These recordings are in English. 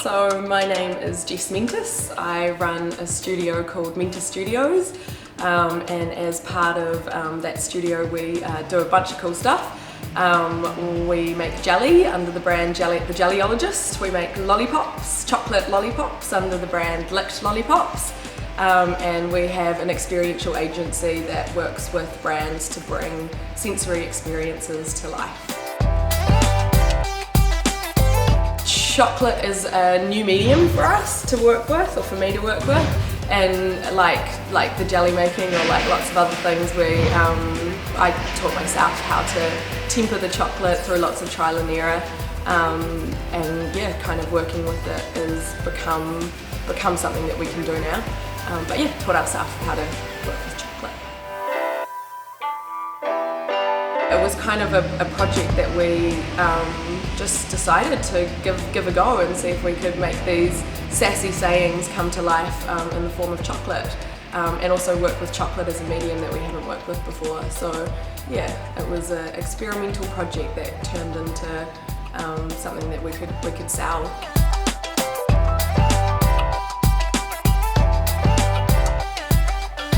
So my name is Jess Mentis. I run a studio called Mentis Studios, and as part of that studio we do a bunch of cool stuff. We make jelly under the brand The Jellyologist. We make lollipops, chocolate lollipops under the brand Licked Lollipops. And we have an experiential agency that works with brands to bring sensory experiences to life. Chocolate is a new medium for us to work with, or for me to work with, and like the jelly making or like lots of other things, I taught myself how to temper the chocolate through lots of trial and error, and yeah, kind of working with it has become something that we can do now. But yeah, taught ourselves how to work with chocolate. It was kind of a project that we just decided to give a go and see if we could make these sassy sayings come to life in the form of chocolate, and also work with chocolate as a medium that we haven't worked with before. So yeah, it was an experimental project that turned into something that we could sell.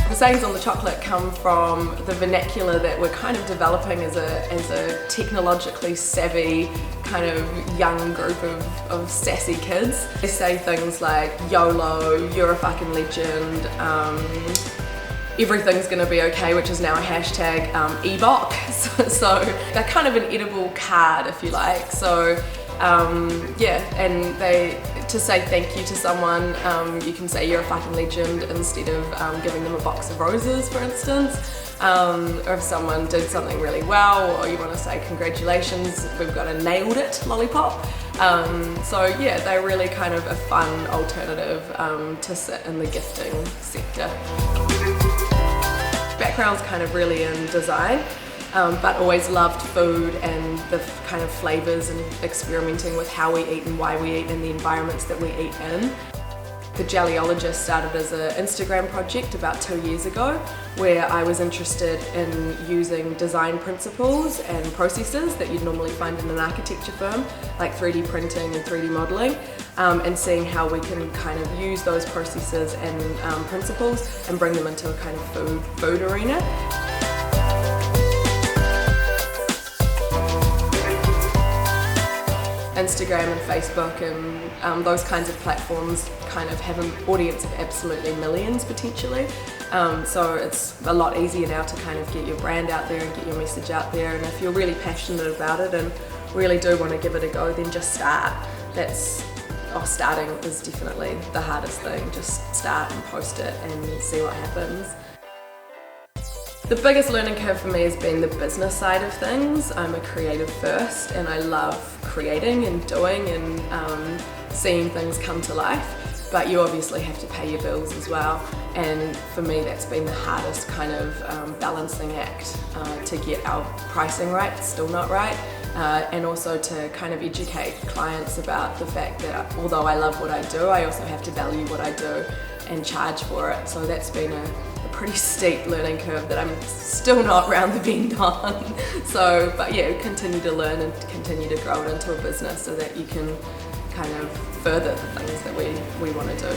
The sayings on the chocolate come from the vernacular that we're kind of developing as a technologically savvy kind of young group of sassy kids. They say things like YOLO, you're a fucking legend, everything's gonna be okay, which is now a hashtag, EBOC. So they're kind of an edible card, if you like. So yeah, and to say thank you to someone, you can say you're a fucking legend instead of giving them a box of roses, for instance. Or if someone did something really well, or you want to say congratulations, we've got a nailed it lollipop. So yeah, they're really kind of a fun alternative to sit in the gifting sector. Background's kind of really in design. But always loved food and the kind of flavours and experimenting with how we eat and why we eat and the environments that we eat in. The Jellyologist started as an Instagram project about 2 years ago, where I was interested in using design principles and processes that you'd normally find in an architecture firm, like 3D printing and 3D modelling, and seeing how we can kind of use those processes and principles and bring them into a kind of food arena. Instagram and Facebook and those kinds of platforms kind of have an audience of absolutely millions potentially. So it's a lot easier now to kind of get your brand out there and get your message out there, and if you're really passionate about it and really do want to give it a go, then just start. Starting is definitely the hardest thing. Just start and post it and see what happens. The biggest learning curve for me has been the business side of things. I'm a creative first, and I love creating and doing and seeing things come to life, but you obviously have to pay your bills as well, and for me that's been the hardest kind of balancing act, to get our pricing right, still not right, and also to kind of educate clients about the fact that although I love what I do, I also have to value what I do and charge for it. So that's been a pretty steep learning curve that I'm still not round the bend on. So, but yeah, continue to learn and continue to grow it into a business so that you can kind of further the things that we want to do.